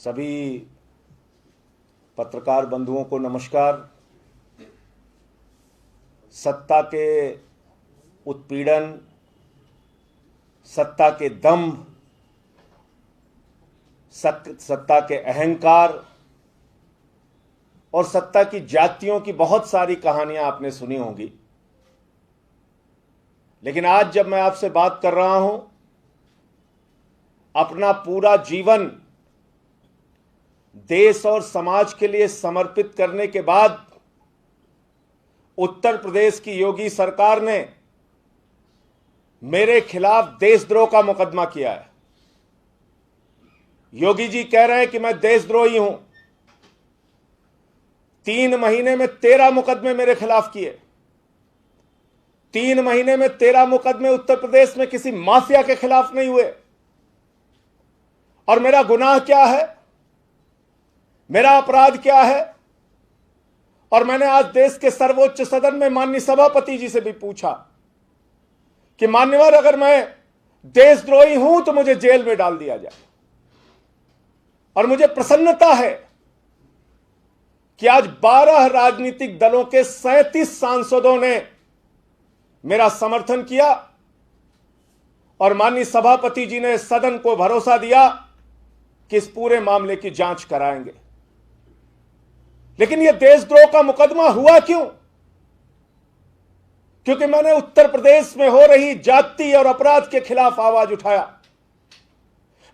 सभी पत्रकार बंधुओं को नमस्कार। सत्ता के उत्पीड़न, सत्ता के दंभ, सत्ता के अहंकार और सत्ता की जातियों की बहुत सारी कहानियां आपने सुनी होंगी। लेकिन आज जब मैं आपसे बात कर रहा हूं, अपना पूरा जीवन देश और समाज के लिए समर्पित करने के बाद उत्तर प्रदेश की योगी सरकार ने मेरे खिलाफ देशद्रोह का मुकदमा किया है। योगी जी कह रहे हैं कि मैं देशद्रोही हूं। 3 महीने में 13 मुकदमे मेरे खिलाफ किए। 3 महीने में 13 मुकदमे उत्तर प्रदेश में किसी माफिया के खिलाफ नहीं हुए। और मेरा गुनाह क्या है, मेरा अपराध क्या है? और मैंने आज देश के सर्वोच्च सदन में माननीय सभापति जी से भी पूछा कि मान्यवर, अगर मैं देशद्रोही हूं तो मुझे जेल में डाल दिया जाए। और मुझे प्रसन्नता है कि आज 12 राजनीतिक दलों के 37 सांसदों ने मेरा समर्थन किया और माननीय सभापति जी ने सदन को भरोसा दिया कि इस पूरे मामले की जांच कराएंगे। लेकिन यह देशद्रोह का मुकदमा हुआ क्यों? क्योंकि मैंने उत्तर प्रदेश में हो रही जाति और अपराध के खिलाफ आवाज उठाया।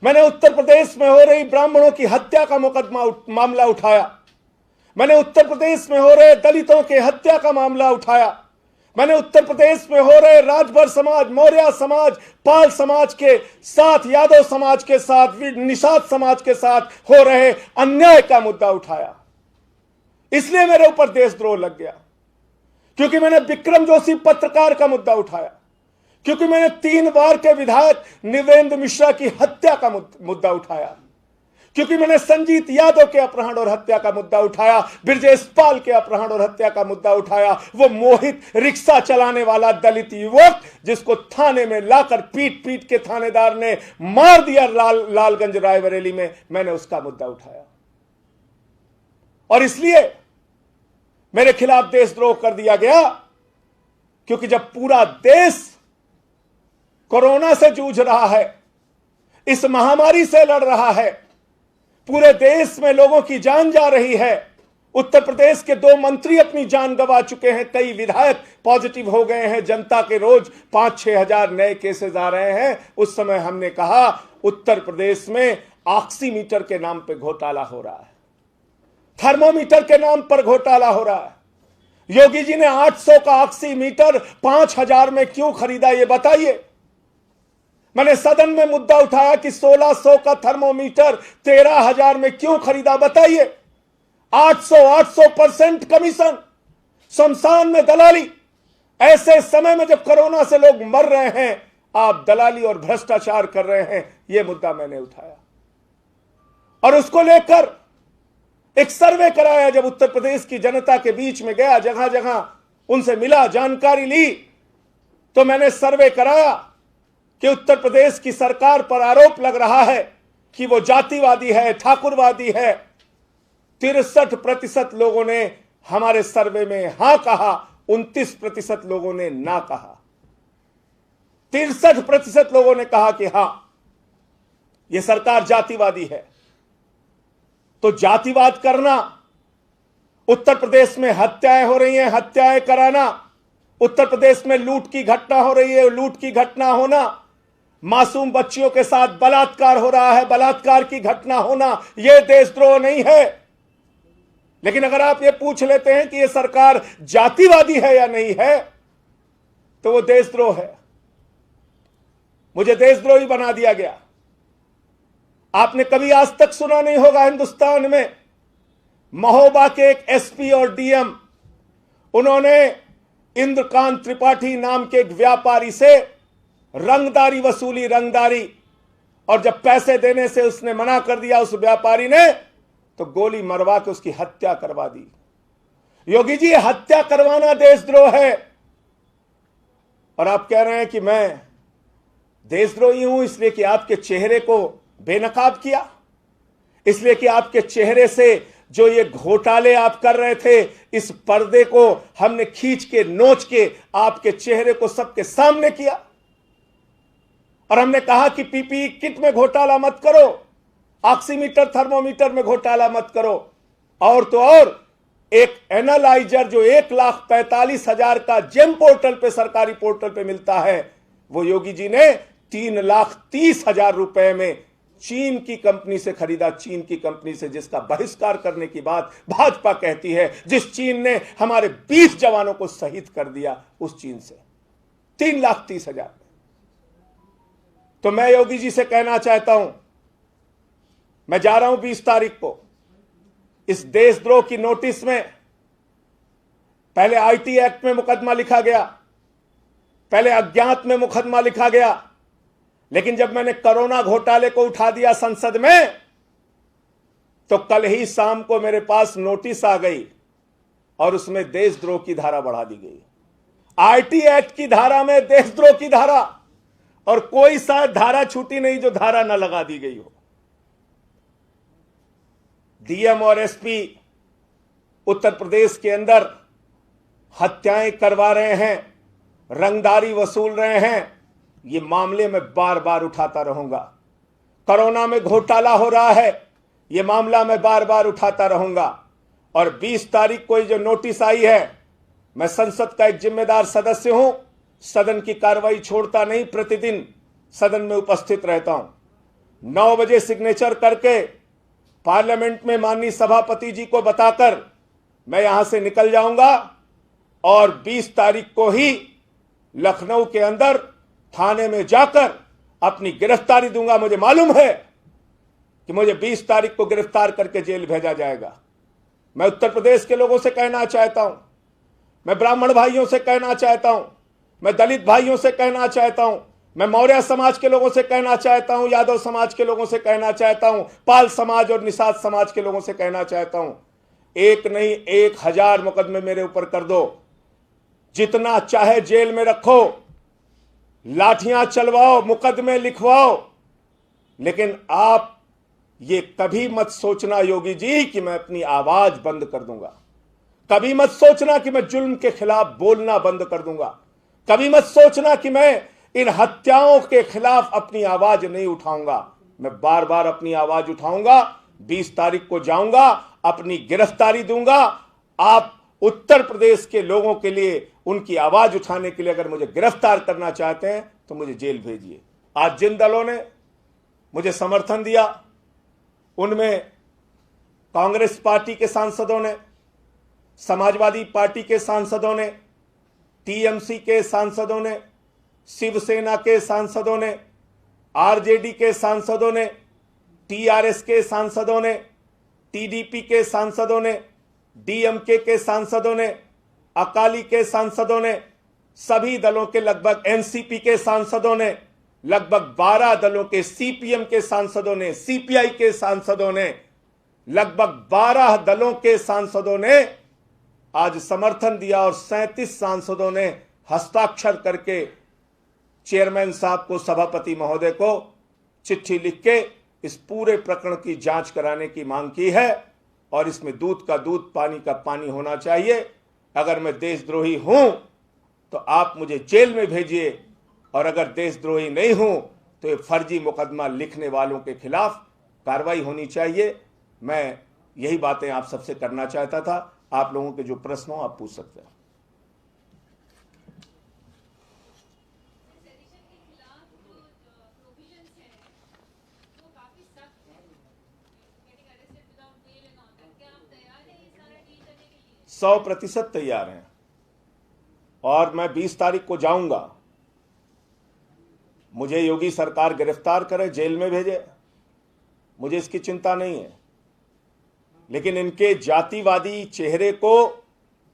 मैंने उत्तर प्रदेश में हो रही ब्राह्मणों की हत्या का मामला उठाया। मैंने उत्तर प्रदेश में हो रहे दलितों के हत्या का मामला उठाया। मैंने उत्तर प्रदेश में हो रहे राजभर समाज, मौर्य समाज, पाल समाज के साथ, यादव समाज के साथ, निषाद समाज के साथ हो रहे अन्याय का मुद्दा उठाया। इसलिए मेरे ऊपर देशद्रोह लग गया। क्योंकि मैंने विक्रम जोशी पत्रकार का मुद्दा उठाया। क्योंकि मैंने 3 बार के विधायक निवेंद्र मिश्रा की हत्या का मुद्दा उठाया। क्योंकि मैंने संजीत यादव के अपहरण और हत्या का मुद्दा उठाया, ब्रजेश पाल के अपहरण और हत्या का मुद्दा उठाया। वो मोहित रिक्शा चलाने वाला दलित युवक जिसको थाने में लाकर पीट पीट के थानेदार ने मार दिया लालगंज रायबरेली में, मैंने उसका मुद्दा उठाया। और इसलिए मेरे खिलाफ देशद्रोह कर दिया गया। क्योंकि जब पूरा देश कोरोना से जूझ रहा है, इस महामारी से लड़ रहा है, पूरे देश में लोगों की जान जा रही है, उत्तर प्रदेश के 2 मंत्री अपनी जान गंवा चुके हैं, कई विधायक पॉजिटिव हो गए हैं, जनता के रोज 5-6 हजार नए केसेस आ रहे हैं, उस समय हमने कहा उत्तर प्रदेश में ऑक्सीमीटर के नाम पे घोटाला हो रहा है, थर्मोमीटर के नाम पर घोटाला हो रहा है। योगी जी ने 800 का ऑक्सीमीटर 5000 में क्यों खरीदा, ये बताइए। मैंने सदन में मुद्दा उठाया कि 1600 का थर्मोमीटर 13000 में क्यों खरीदा, बताइए। 800% कमीशन, शमशान में दलाली। ऐसे समय में जब कोरोना से लोग मर रहे हैं, आप दलाली और भ्रष्टाचार कर रहे हैं, यह मुद्दा मैंने उठाया। और उसको लेकर एक सर्वे कराया। जब उत्तर प्रदेश की जनता के बीच में गया, जगह जगह उनसे मिला, जानकारी ली, तो मैंने सर्वे कराया कि उत्तर प्रदेश की सरकार पर आरोप लग रहा है कि वो जातिवादी है, ठाकुरवादी है। 63% लोगों ने हमारे सर्वे में हां कहा, 29% लोगों ने ना कहा। 63% लोगों ने कहा कि हां, यह सरकार जातिवादी है। तो जातिवाद करना, उत्तर प्रदेश में हत्याएं हो रही हैं, हत्याएं कराना, उत्तर प्रदेश में लूट की घटना हो रही है, लूट की घटना होना, मासूम बच्चियों के साथ बलात्कार हो रहा है, बलात्कार की घटना होना, यह देशद्रोह नहीं है। लेकिन अगर आप यह पूछ लेते हैं कि यह सरकार जातिवादी है या नहीं है, तो वो देशद्रोह है। मुझे देशद्रोही बना दिया गया। आपने कभी आज तक सुना नहीं होगा हिंदुस्तान में, महोबा के एक एसपी और डीएम, उन्होंने इंद्रकांत त्रिपाठी नाम के एक व्यापारी से रंगदारी वसूली, रंगदारी। और जब पैसे देने से उसने मना कर दिया उस व्यापारी ने, तो गोली मरवा के उसकी हत्या करवा दी। योगी जी, हत्या करवाना देशद्रोह है। और आप कह रहे हैं कि मैं देशद्रोही हूं इसलिए कि आपके चेहरे को बेनकाब किया, इसलिए कि आपके चेहरे से जो ये घोटाले आप कर रहे थे, इस पर्दे को हमने खींच के नोच के आपके चेहरे को सबके सामने किया और हमने कहा कि पीपीई किट में घोटाला मत करो, ऑक्सीमीटर थर्मोमीटर में घोटाला मत करो। और तो और एक एनालाइजर जो 1,45,000 का जेम पोर्टल पे, सरकारी पोर्टल पे मिलता है, वो योगी जी ने 3,30,000 रुपए में चीन की कंपनी से खरीदा, चीन की कंपनी से, जिसका बहिष्कार करने की बात भाजपा कहती है, जिस चीन ने हमारे 20 जवानों को शहीद कर दिया, उस चीन से 3,30,000। तो मैं योगी जी से कहना चाहता हूं, मैं जा रहा हूं 20 तारीख को। इस देशद्रोह की नोटिस में पहले आईटी एक्ट में मुकदमा लिखा गया, पहले अज्ञात में मुकदमा लिखा गया, लेकिन जब मैंने कोरोना घोटाले को उठा दिया संसद में, तो कल ही शाम को मेरे पास नोटिस आ गई और उसमें देशद्रोह की धारा बढ़ा दी गई। आईटी एक्ट की धारा में देशद्रोह की धारा, और कोई शायद धारा छूटी नहीं जो धारा न लगा दी गई हो। डीएम और एसपी उत्तर प्रदेश के अंदर हत्याएं करवा रहे हैं, रंगदारी वसूल रहे हैं, ये मामले में बार बार उठाता रहूंगा। कोरोना में घोटाला हो रहा है, ये मामला मैं बार बार उठाता रहूंगा। और 20 तारीख को जो नोटिस आई है, मैं संसद का एक जिम्मेदार सदस्य हूं, सदन की कार्रवाई छोड़ता नहीं, प्रतिदिन सदन में उपस्थित रहता हूं। 9 बजे सिग्नेचर करके पार्लियामेंट में माननीय सभापति जी को बताकर मैं यहां से निकल जाऊंगा और 20 तारीख को ही लखनऊ के अंदर थाने में जाकर अपनी गिरफ्तारी दूंगा। मुझे मालूम है कि मुझे 20 तारीख को गिरफ्तार करके जेल भेजा जाएगा। मैं उत्तर प्रदेश के लोगों से कहना चाहता हूं, मैं ब्राह्मण भाइयों से कहना चाहता हूं, मैं दलित भाइयों से कहना चाहता हूं, मैं मौर्य समाज के लोगों से कहना चाहता हूं, यादव समाज के लोगों से कहना चाहता हूं, पाल समाज और निषाद समाज के लोगों से कहना चाहता हूं, एक नहीं 1,000 मुकदमे मेरे ऊपर कर दो, जितना चाहे जेल में रखो, लाठियां चलवाओ, मुकदमे लिखवाओ, लेकिन आप ये कभी मत सोचना योगी जी कि मैं अपनी आवाज बंद कर दूंगा। कभी मत सोचना कि मैं जुल्म के खिलाफ बोलना बंद कर दूंगा। कभी मत सोचना कि मैं इन हत्याओं के खिलाफ अपनी आवाज नहीं उठाऊंगा। मैं बार बार अपनी आवाज उठाऊंगा। 20 तारीख को जाऊंगा, अपनी गिरफ्तारी दूंगा। आप उत्तर प्रदेश के लोगों के लिए, उनकी आवाज उठाने के लिए अगर मुझे गिरफ्तार करना चाहते हैं तो मुझे जेल भेजिए। आज जिन दलों ने मुझे समर्थन दिया, उनमें कांग्रेस पार्टी के सांसदों ने, समाजवादी पार्टी के सांसदों ने, टीएमसी के सांसदों ने, शिवसेना के सांसदों ने, आरजेडी के सांसदों ने, टीआरएस के सांसदों ने, टीडीपी के सांसदों ने, डीएमके के सांसदों ने, अकाली के सांसदों ने, सभी दलों के लगभग एनसीपी के सांसदों ने, लगभग 12 दलों के सीपीएम के सांसदों ने, सीपीआई के सांसदों ने, लगभग 12 दलों के सांसदों ने आज समर्थन दिया और 37 सांसदों ने हस्ताक्षर करके चेयरमैन साहब को, सभापति महोदय को चिट्ठी लिख के इस पूरे प्रकरण की जांच कराने की मांग की है। और इसमें दूध का दूध, पानी का पानी होना चाहिए। अगर मैं देशद्रोही हूं तो आप मुझे जेल में भेजिए, और अगर देशद्रोही नहीं हूं तो ये फर्जी मुकदमा लिखने वालों के खिलाफ कार्रवाई होनी चाहिए। मैं यही बातें आप सबसे करना चाहता था। आप लोगों के जो प्रश्न हो आप पूछ सकते हैं। सौ 100% तैयार हैं, और मैं 20 तारीख को जाऊंगा। मुझे योगी सरकार गिरफ्तार करे, जेल में भेजे, मुझे इसकी चिंता नहीं है, लेकिन इनके जातिवादी चेहरे को,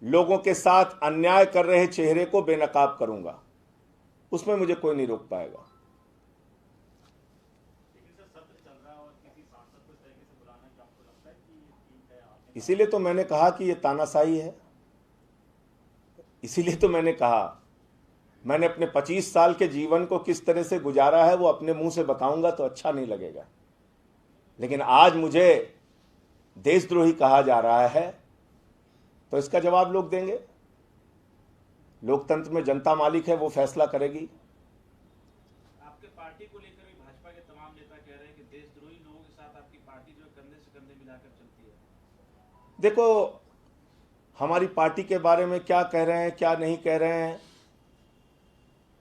लोगों के साथ अन्याय कर रहे चेहरे को बेनकाब करूंगा। उसमें मुझे कोई नहीं रोक पाएगा। इसीलिए तो मैंने कहा कि ये तानाशाही है। इसीलिए तो मैंने कहा, मैंने अपने 25 साल के जीवन को किस तरह से गुजारा है वो अपने मुंह से बताऊंगा तो अच्छा नहीं लगेगा। लेकिन आज मुझे देशद्रोही कहा जा रहा है, तो इसका जवाब लोग देंगे। लोकतंत्र में जनता मालिक है, वो फैसला करेगी। आपके पार्टी को लेकर भी भाजपा के तमाम नेता कह रहे हैं कि देशद्रोही लोगों के साथ आपकी पार्टी जो है कंधे से कंधे मिलाकर चलती है। देखो, हमारी पार्टी के बारे में क्या कह रहे हैं, क्या नहीं कह रहे हैं,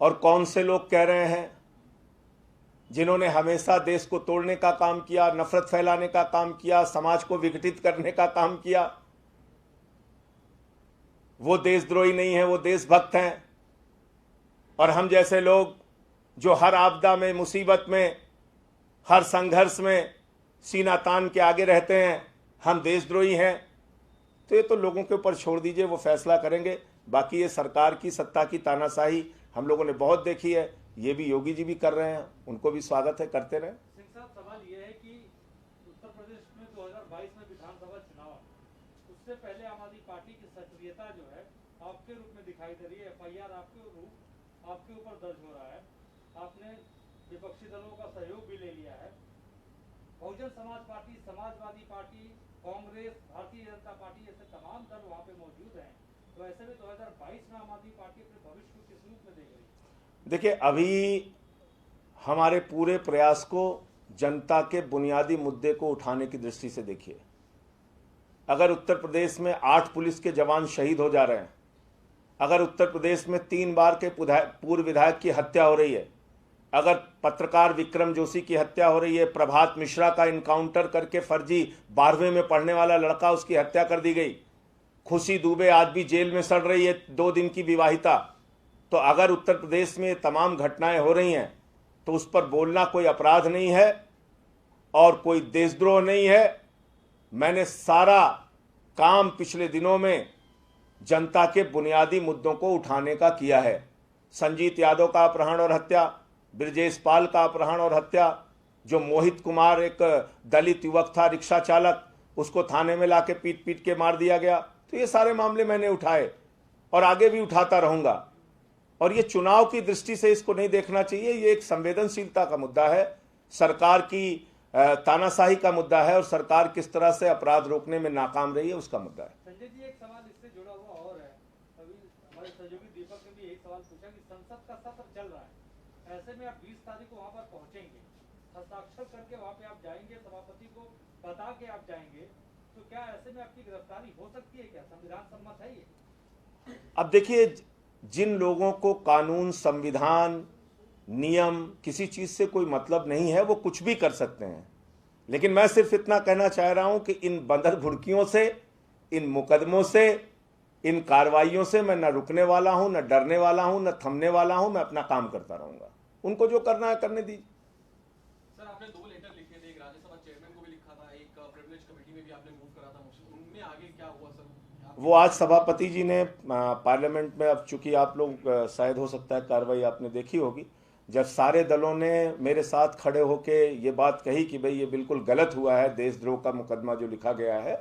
और कौन से लोग कह रहे हैं जिन्होंने हमेशा देश को तोड़ने का काम किया, नफरत फैलाने का काम किया, समाज को विघटित करने का काम किया, वो देशद्रोही नहीं है, वो देशभक्त हैं। और हम जैसे लोग जो हर आपदा में, मुसीबत में, हर संघर्ष में सीना तान के आगे रहते हैं, हम देशद्रोही हैं। तो ये तो लोगों के ऊपर छोड़ दीजिए, वो फैसला करेंगे। बाकी ये सरकार की सत्ता की तानाशाही हम लोगों ने बहुत देखी है, ये भी योगी जी भी कर रहे हैं, उनको भी स्वागत है, करते रहे। सिंह साहब, सवाल ये है कि उत्तर प्रदेश में 2022 में विधानसभा चुनाव, उससे पहले आम आदमी पार्टी की सक्रियता जो है आपके रूप में दिखाई दे रही है। FIR आपके ऊपर दर्ज हो रहा है, आपने विपक्षी दलों का सहयोग भी ले लिया है। Bahujan Samaj party, Samajwadi party, Congress, Bharatiya Janata party जैसे तमाम दल वहाँ पे मौजूद हैं। तो ऐसे में 2022 में आम आदमी पार्टी अपने भविष्य को किस रूप में देख रही है? देखिए, अभी हमारे पूरे प्रयास को जनता के बुनियादी मुद्दे को उठाने की दृष्टि से देखिए। अगर उत्तर प्रदेश में 8 पुलिस के जवान शहीद हो जा रहे हैं, अगर उत्तर प्रदेश में 3 बार के पूर्व विधायक की हत्या हो रही है, अगर पत्रकार विक्रम जोशी की हत्या हो रही है, प्रभात मिश्रा का इनकाउंटर करके फर्जी 12वीं में पढ़ने वाला लड़का, उसकी हत्या कर दी गई, खुशी दुबे आज भी जेल में सड़ रही है, 2 दिन की विवाहिता। तो अगर उत्तर प्रदेश में तमाम घटनाएं हो रही हैं, तो उस पर बोलना कोई अपराध नहीं है और कोई देशद्रोह नहीं है। मैंने सारा काम पिछले दिनों में जनता के बुनियादी मुद्दों को उठाने का किया है। संजीत यादव का अपहरण और हत्या, ब्रजेश पाल का अपहरण और हत्या, जो मोहित कुमार एक दलित युवक था, रिक्शा चालक, उसको थाने में लाके पीट पीट के मार दिया गया। तो ये सारे मामले मैंने उठाए और आगे भी उठाता रहूंगा। और ये चुनाव की दृष्टि से इसको नहीं देखना चाहिए, ये एक संवेदनशीलता का मुद्दा है, सरकार की तानाशाही का मुद्दा है और सरकार किस तरह से अपराध रोकने में नाकाम रही है उसका मुद्दा है। संजय जी, एक सवाल इससे जुड़ा हुआ और है। अभी हमारे सहयोगी दीपक ने भी एक सवाल पूछा कि संसद का सत्र चल रहा है, ऐसे में आप 20 तारीख को वहां पर पहुंचेंगे, हस्ताक्षर करके वहां पे आप जाएंगे, सभापति को बता के आप जाएंगे, तो क्या ऐसे में आपकी गिरफ्तारी हो सकती है? क्या संविधान सम्मत है ये? अब देखिए, जिन लोगों को कानून, संविधान, नियम, किसी चीज से कोई मतलब नहीं है, वो कुछ भी कर सकते हैं। लेकिन मैं सिर्फ इतना कहना चाह रहा हूं कि इन बंदर भुड़कियों से, इन मुकदमों से, इन कार्रवाइयों से मैं न रुकने वाला हूं, न डरने वाला हूं, न थमने वाला हूं। मैं अपना काम करता रहूंगा, उनको जो करना है करने दीजिए। सर, आपने 2 लेटर लिखे थे, एक राज्यसभा चेयरमैन को भी लिखा था, एक प्रिविलेज कमेटी में भी आपने मूव करा था, उनमें आगे क्या हुआ सर? वो आज सभापति जी ने पार्लियामेंट में, अब चूंकि आप लोग शायद हो सकता है कार्रवाई आपने देखी होगी, जब सारे दलों ने मेरे साथ खड़े होके ये बात कही कि भाई ये बिल्कुल गलत हुआ है, देशद्रोह का मुकदमा जो लिखा गया है,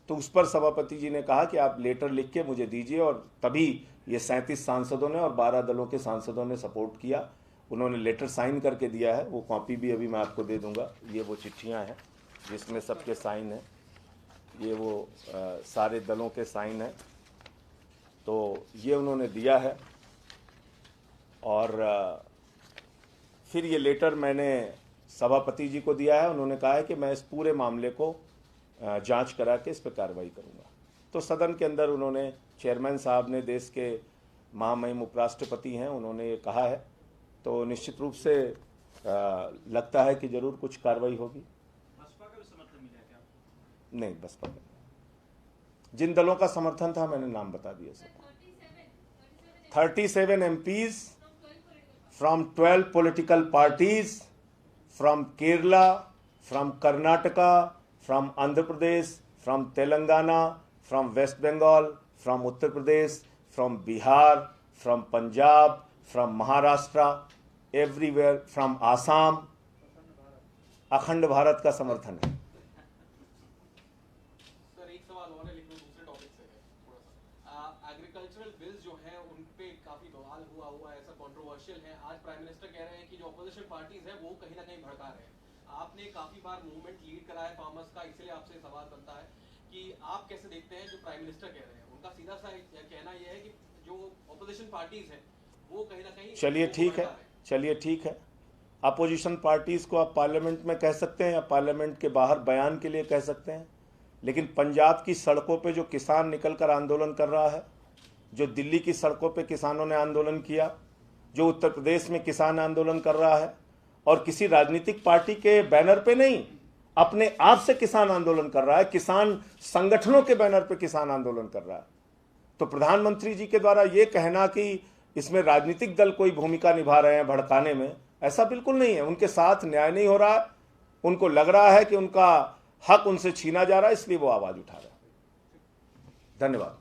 तो उस पर सभापति जी ने कहा कि आप लेटर लिख के मुझे दीजिए। और तभी ये 37 सांसदों ने और 12 दलों के सांसदों ने सपोर्ट किया। उन्होंने लेटर साइन करके दिया है, वो कॉपी भी अभी मैं आपको दे दूंगा। ये वो चिट्ठियाँ हैं जिसमें सबके साइन हैं, ये वो सारे दलों के साइन हैं, तो ये उन्होंने दिया है। और फिर ये लेटर मैंने सभापति जी को दिया है, उन्होंने कहा है कि मैं इस पूरे मामले को जांच करा के इस पर कार्रवाई करूंगा। तो सदन के अंदर उन्होंने, चेयरमैन साहब ने, देश के महामहिम उपराष्ट्रपति हैं, उन्होंने ये कहा है, तो निश्चित रूप से लगता है कि जरूर कुछ कार्रवाई होगी। बसपा का भी समर्थन मिला क्या? नहीं, बसपा का नहीं। जिन दलों का समर्थन था मैंने नाम बता दिया sir. 37 MPs from 12 political parties, from Kerala, from Karnataka, from Andhra Pradesh, from Telangana, from West Bengal, from Uttar Pradesh, from Bihar, from Punjab, from Maharashtra, everywhere, from Assam, अखंड भारत का समर्थन है। सर, एक सवाल और है, लेकिन दूसरे टॉपिक से है थोड़ा सा। एग्रीकल्चरल बिल्स जो हैं उन पे काफी बवाल हुआ है, ऐसा कंट्रोवर्शियल है। आज प्राइम मिनिस्टर कह रहे हैं कि जो अपोजिशन पार्टीज है वो कहीं ना कहीं भड़का रहे हैं। आपने काफी बार मूवमेंट लीड करा है फार्मर्स का, इसलिए आपसे सवाल बनता है कि आप कैसे देखते हैं जो प्राइम मिनिस्टर कह रहे हैं, उनका सीधा सा कहना यह है कि जो ऑपोजिशन पार्टीज हैं वो कहीं ना कहीं चलिए ठीक है, चलिए ठीक है, अपोजिशन पार्टीज को आप पार्लियामेंट में कह सकते हैं या पार्लियामेंट के बाहर बयान के लिए कह सकते हैं, लेकिन पंजाब की सड़कों पे जो किसान निकलकर आंदोलन कर रहा है, जो दिल्ली की सड़कों पे किसानों ने आंदोलन किया, जो उत्तर प्रदेश में किसान आंदोलन कर रहा है, और किसी राजनीतिक पार्टी के बैनर पे नहीं, अपने आप से किसान आंदोलन कर रहा है, किसान संगठनों के बैनर पे किसान आंदोलन कर रहा है। तो प्रधानमंत्री जी के द्वारा ये कहना कि इसमें राजनीतिक दल कोई भूमिका निभा रहे हैं भड़काने में, ऐसा बिल्कुल नहीं है। उनके साथ न्याय नहीं हो रहा है, उनको लग रहा है कि उनका हक उनसे छीना जा रहा है, इसलिए वो आवाज उठा रहे हैं। धन्यवाद।